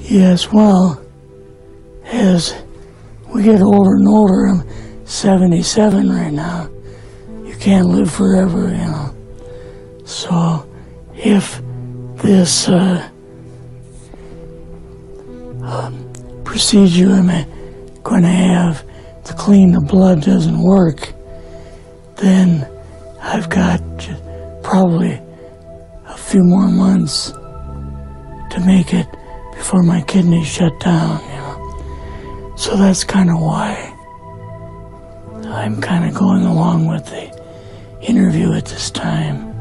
Yes, well, as we get older and older, I'm 77 right now. You can't live forever, you know. So if this procedure I'm going to have to clean the blood doesn't work, then I've got probably a few more months to make it before my kidneys shut down, you know. So that's kind of why I'm kind of going along with the interview at this time.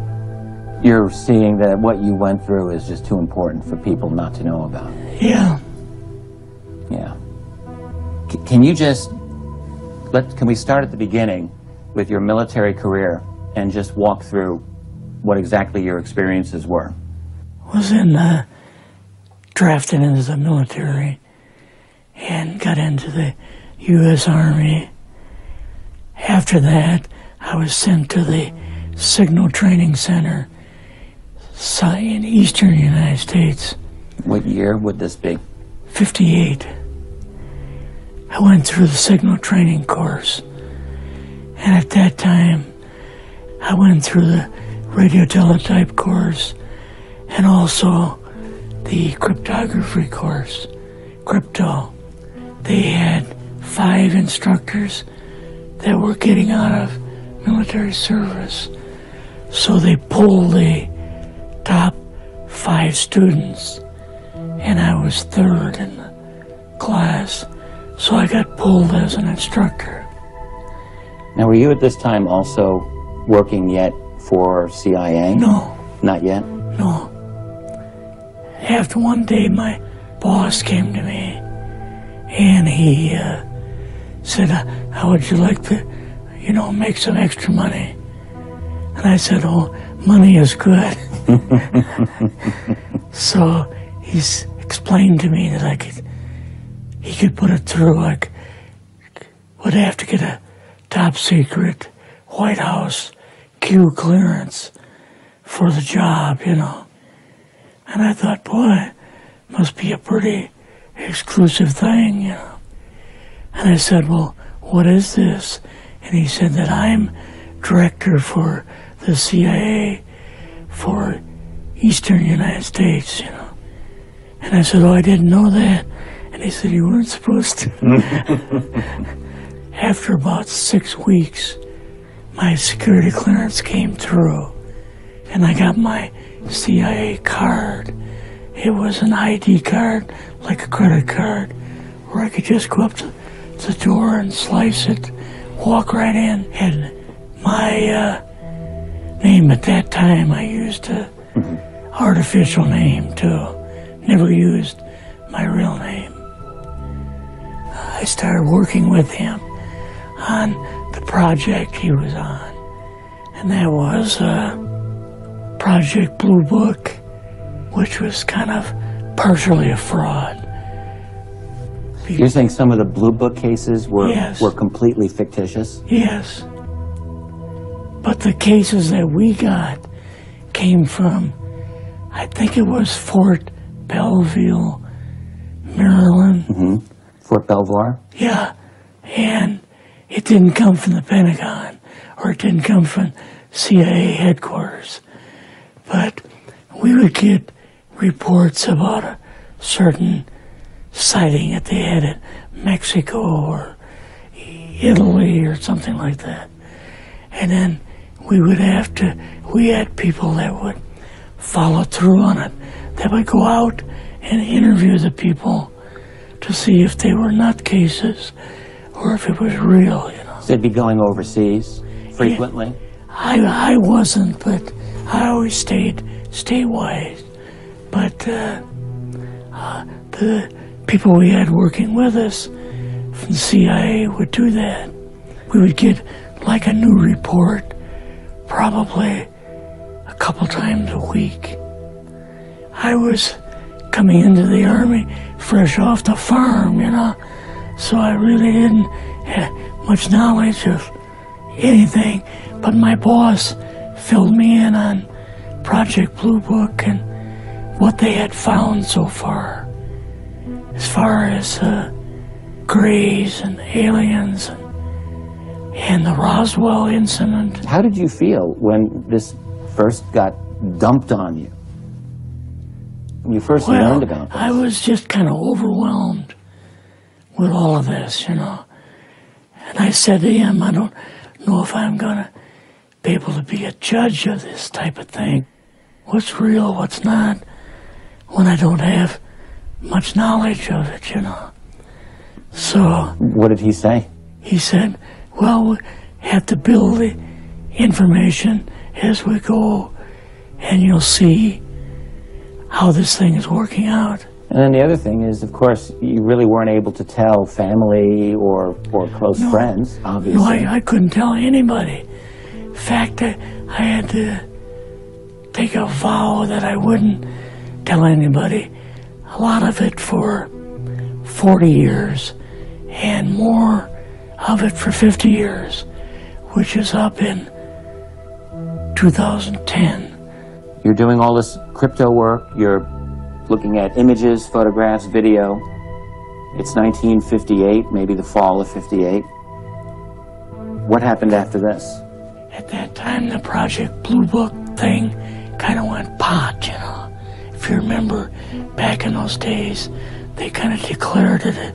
You're seeing that what you went through is just too important for people not to know about. Yeah. Yeah. Can you just, can we start at the beginning with your military career and just walk through what exactly your experiences were? Was drafted into the military and got into the U.S. Army. After that, I was sent to the Signal Training Center in eastern United States. What year would this be? 58. I went through the Signal Training course, and at that time, I went through the radio teletype course and also the cryptography course, crypto. They had 5 instructors that were getting out of military service. So they pulled the top 5 students, and I was 3rd in the class. So I got pulled as an instructor. Now, were you at this time also working yet for CIA? No. Not yet? No. After one day, my boss came to me, and he said, how would you like to, you know, make some extra money? And I said, oh, money is good. So he's explained to me that he could put it through, would have to get a top secret White House Q clearance for the job, you know. And I thought, boy, must be a pretty exclusive thing, you know. And I said, well, what is this? And he said that I'm director for the CIA for Eastern United States, you know. And I said, oh, I didn't know that. And he said, you weren't supposed to. After about 6 weeks, my security clearance came through, and I got my CIA card. It was an ID card, like a credit card, where I could just go up to the door and slice it, walk right in. And my name at that time, I used an artificial name too. Never used my real name. I started working with him on the project he was on, and that was Project Blue Book, which was kind of partially a fraud. You're saying some of the Blue Book cases were, yes, were completely fictitious? Yes. But the cases that we got came from, I think it was Fort Belvoir, Maryland. Fort Belvoir? Yeah, and it didn't come from the Pentagon, or it didn't come from CIA headquarters. But we would get reports about a certain sighting that they had in Mexico or Italy or something like that. And then we would have to, we had people that would follow through on it, that would go out and interview the people to see if they were nutcases or if it was real, you know. So they'd be going overseas frequently? Yeah, I wasn't, but I always stayed statewide. But the people we had working with us from the CIA would do that. We would get like a new report probably a couple times a week. I was coming into the Army fresh off the farm, you know, So I really didn't have much knowledge of anything, but my boss filled me in on Project Blue Book and what they had found so far as grays and aliens and the Roswell incident. How did you feel when this first got dumped on you? When you first learned about this? I was just kind of overwhelmed with all of this, you know. And I said to him, I don't know if I'm going to be able to be a judge of this type of thing. What's real, what's not, when I don't have much knowledge of it, you know. So... What did he say? He said, well, we have to build the information as we go, and you'll see how this thing is working out. And then the other thing is, of course, you really weren't able to tell family or close friends, obviously. No, I couldn't tell anybody. In fact, I had to take a vow that I wouldn't tell anybody. A lot of it for 40 years, and more of it for 50 years, which is up in 2010. You're doing all this crypto work, you're looking at images, photographs, video. It's 1958, maybe the fall of 58. What happened after this? At that time, the Project Blue Book thing kind of went pot, you know. If you remember, back in those days, they kind of declared it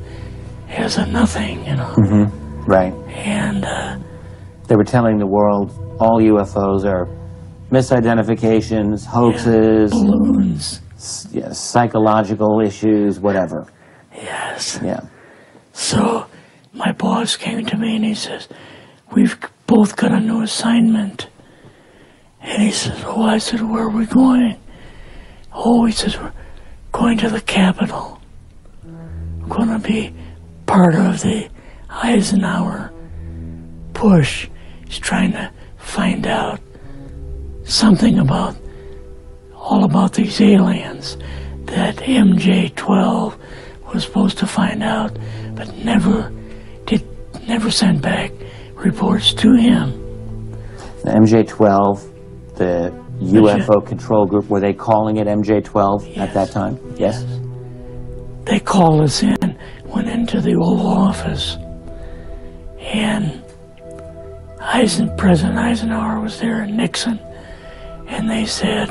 as a nothing, you know. Mm-hmm. Right. And they were telling the world all UFOs are misidentifications, hoaxes, balloons, psychological issues, whatever. Yes. Yeah. So my boss came to me and he says, we've both got a new assignment. And he says, oh, I said, where are we going? Oh, he says, we're going to the Capitol. We're going to be part of the Eisenhower push. He's trying to find out something about, all about these aliens that MJ-12 was supposed to find out, but never sent back reports to him. The MJ-12, the UFO control group, were they calling it MJ-12 at that time? Yes. They called us in, went into the Oval Office, and President Eisenhower was there and Nixon, and they said,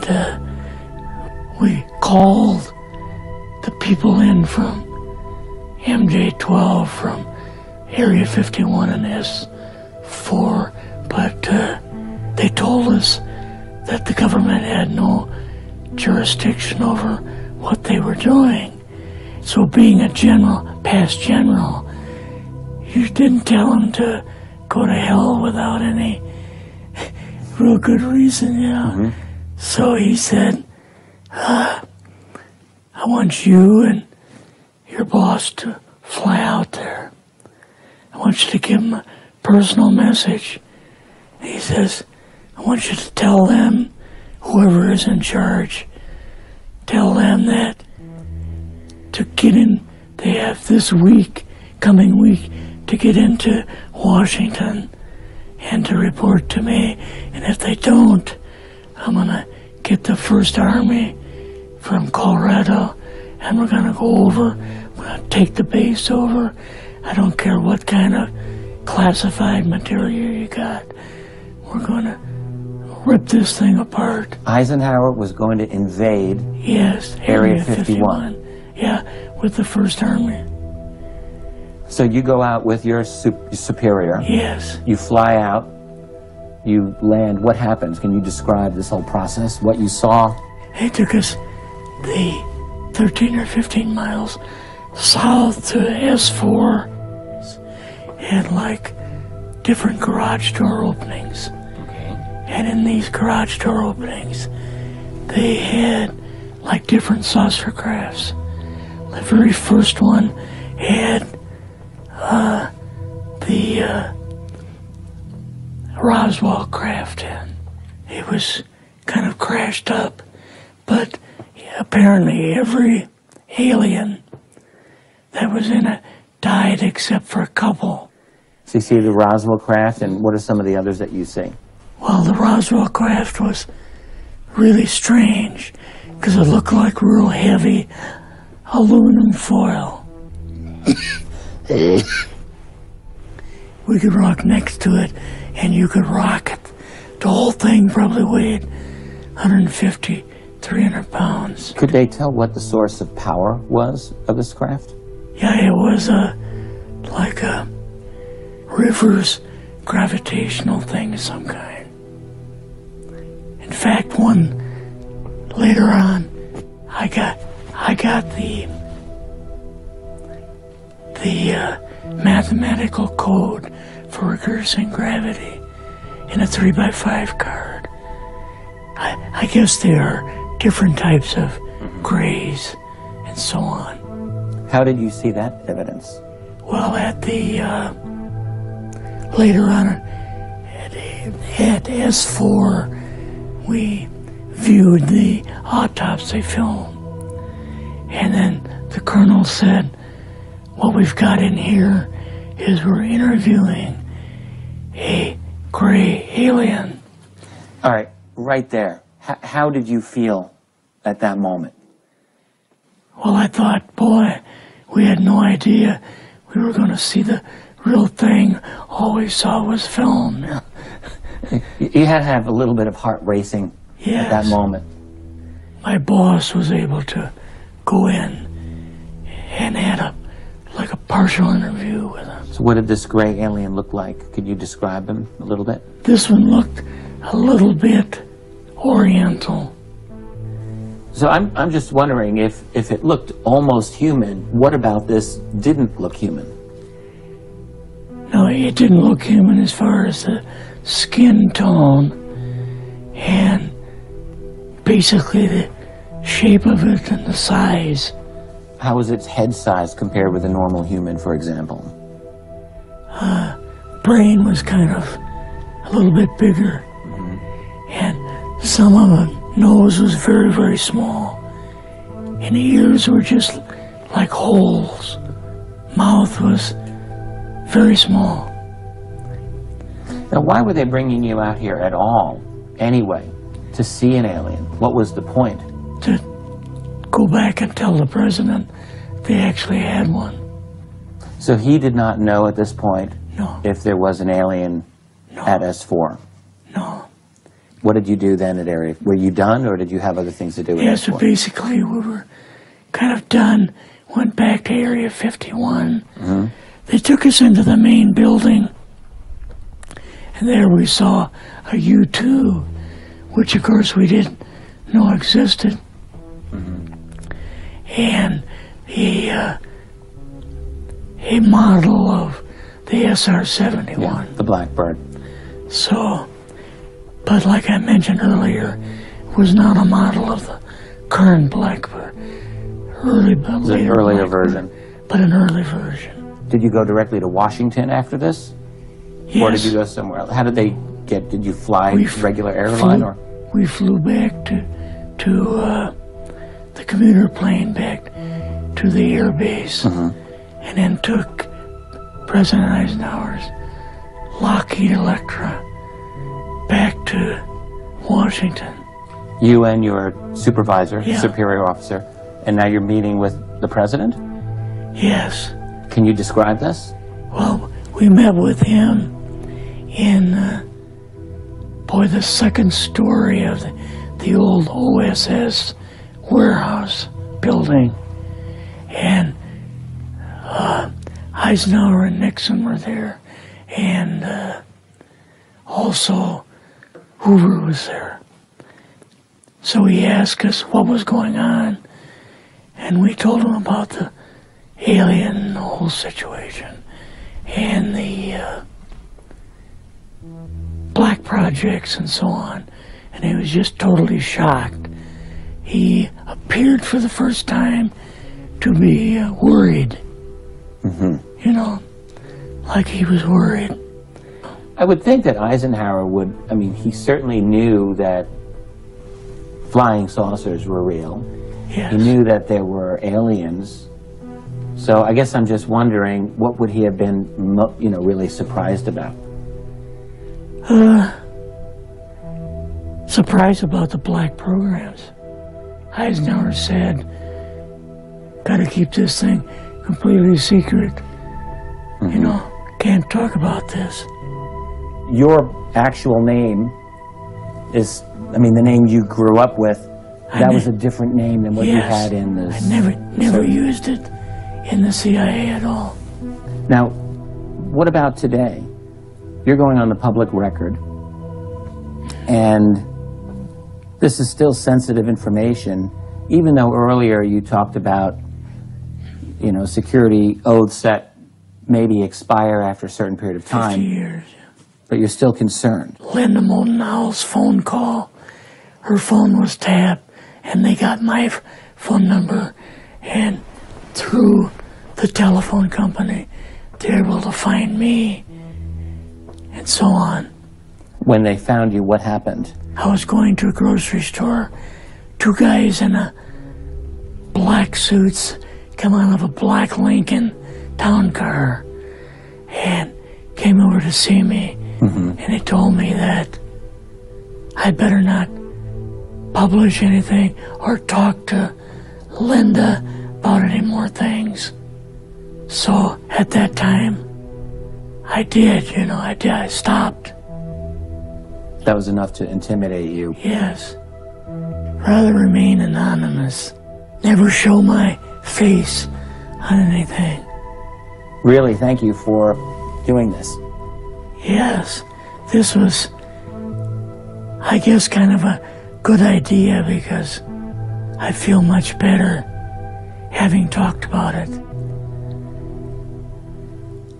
we called the people in from MJ-12 from Area 51 and S4, but they told us that the government had no jurisdiction over what they were doing. So being a general, past general, you didn't tell them to go to hell without any real good reason, you know. Mm-hmm. So he said, I want you and your boss to fly out there. I want you to give them a personal message. He says, I want you to tell them, whoever is in charge, tell them that to get in, they have this week, coming week, to get into Washington and to report to me. And if they don't, I'm going to get the First Army from Colorado, and we're going to go over, we're going to take the base over. I don't care what kind of classified material you got. We're going to rip this thing apart. Eisenhower was going to invade Area 51. Yeah, with the First Army. So you go out with your superior. Yes. You fly out. You land. What happens? Can you describe this whole process? What you saw? They took us the 13 or 15 miles south to S4 and like different garage door openings. Okay. And in these garage door openings, they had like different saucer crafts. The very first one had the Roswell craft in. It was kind of crashed up, but apparently every alien that was in it died except for a couple. So you see the Roswell craft, and what are some of the others that you see? Well, the Roswell craft was really strange because it looked like real heavy aluminum foil. We could rock next to it, and you could rock it. The whole thing probably weighed 150, 300 pounds. Could they tell what the source of power was of this craft? Yeah, it was like a reverse gravitational thing of some kind. In fact, later on, I got the mathematical code for reversing gravity in a 3x5 card. I guess there are different types of grays and so on. How did you see that evidence? Well, at the later on at S4, we viewed the autopsy film, and then the colonel said, "What we've got in here is we're interviewing a gray alien." All right, right there. How did you feel at that moment? Well, I thought, boy, we had no idea we were going to see the real thing. All we saw was film. You had to have a little bit of heart racing at that moment. My boss was able to go in and had a partial interview with him. So what did this gray alien look like? Could you describe him a little bit? This one looked a little bit oriental. So I'm just wondering if it looked almost human, what about this didn't look human? No, it didn't look human as far as the skin tone and basically the shape of it and the size. How was its head size compared with a normal human, for example? Brain was kind of a little bit bigger, and some of the nose was very, very small, and the ears were just like holes. Mouth was very small. Now, why were they bringing you out here at all, anyway, to see an alien? What was the point? To go back and tell the president they actually had one. So he did not know at this point if there was an alien at S4? No. What did you do then at Area? Were you done, or did you have other things to do with Yes, S4? so basically we were kind of done, went back to Area 51. They took us into the main building, and there we saw a U-2, which of course we didn't know existed. And a model of the SR-71. Yeah, the Blackbird. So, but like I mentioned earlier, it was not a model of the current Blackbird. It's an earlier version. But an early version. Did you go directly to Washington after this? Yes. Or did you go somewhere else? How did they get, did you fly regular airline? Or? We flew back to the commuter plane back to the air base, and then took President Eisenhower's Lockheed Electra back to Washington. You and your supervisor, superior officer, and now you're meeting with the president? Yes. Can you describe this? Well, we met with him in, the second story of the old OSS warehouse building. And Eisenhower and Nixon were there, and also Hoover was there. So he asked us what was going on, and we told him about the alien, the whole situation, and the black projects and so on, and he was just totally shocked. He appeared for the first time to be worried, you know, like he was worried. I would think that Eisenhower would, I mean, he certainly knew that flying saucers were real. Yes. He knew that there were aliens So I guess I'm just wondering, what would he have been, really surprised about? Surprised about the black programs. Eisenhower said, gotta keep this thing completely secret. Can't talk about this. Your actual name is, the name you grew up with, that was a different name than what you had in this. I never used it in the CIA at all. Now, what about today? You're going on the public record, and this is still sensitive information, even though earlier you talked about, security oaths that maybe expire after a certain period of time. 50 years. But you're still concerned. Linda Moldenhauer's phone call, her phone was tapped, and they got my phone number, and through the telephone company, they were able to find me, and so on. When they found you, what happened? I was going to a grocery store. Two guys in black suits come out of a black Lincoln town car and came over to see me. And they told me that I better not publish anything or talk to Linda about any more things. So at that time, I did, I stopped. That was enough to intimidate you? Yes. Rather remain anonymous. Never show my face on anything. Really, thank you for doing this. Yes, this was, I guess, kind of a good idea because I feel much better having talked about it.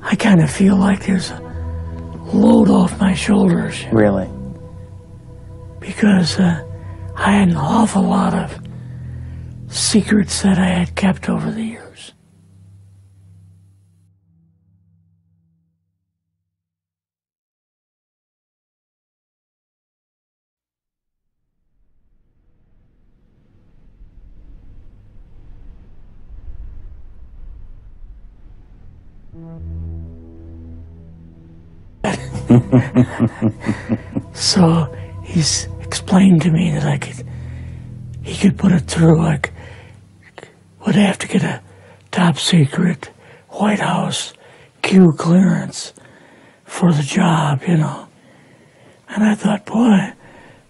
I kind of feel like there's a load off my shoulders. Really? Because I had an awful lot of secrets that I had kept over the years. So he's explained to me that he could put it through, would have to get a top secret White House Q clearance for the job, And I thought, boy,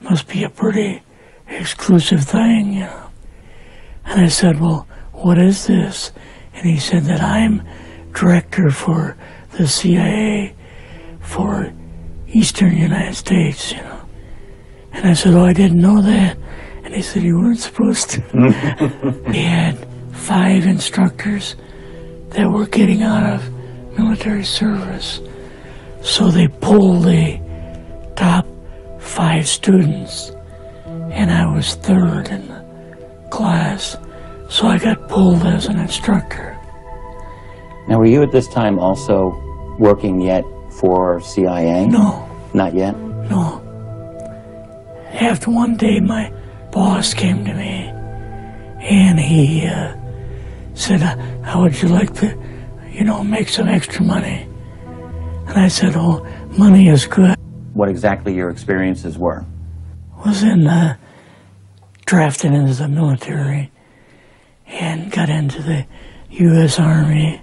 must be a pretty exclusive thing, And I said, well, what is this? And he said that I'm director for the CIA for Eastern United States, And I said, oh, I didn't know that. And he said, you weren't supposed to. He had 5 instructors that were getting out of military service. So they pulled the top 5 students, and I was 3rd in the class. So I got pulled as an instructor. Now, were you at this time also working yet for CIA? No. Not yet? No. After one day, my boss came to me, and he said, how would you like to, make some extra money? And I said, oh, money is good. What exactly your experiences were? Was drafted into the military and got into the U.S. Army.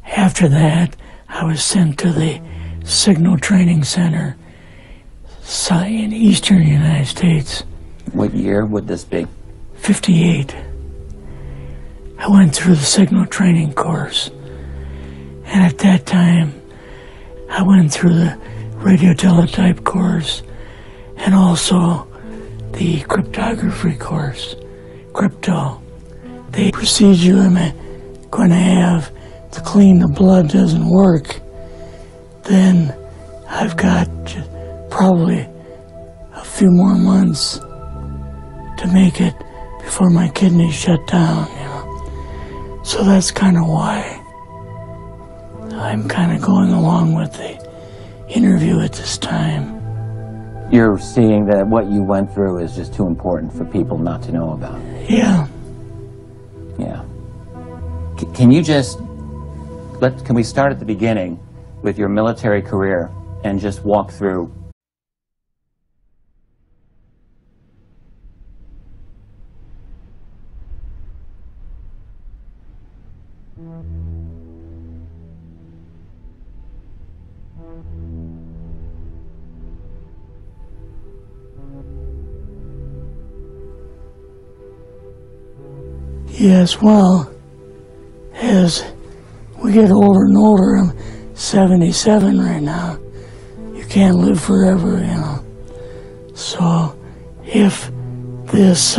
After that, I was sent to the Signal Training Center in Eastern United States. What year would this be? 58. I went through the Signal Training course, and at that time, I went through the radio teletype course and also the cryptography course, crypto. The procedure I'm going to have to clean the blood doesn't work, then I've got probably a few more months to make it before my kidneys shut down, So that's kind of why I'm kind of going along with the interview at this time. You're seeing that what you went through is just too important for people not to know about. Yeah. Yeah. Can you just, can we start at the beginning with your military career and just walk through? Yes, well, as we get older and older, I'm 77 right now. You can't live forever, you know. So if this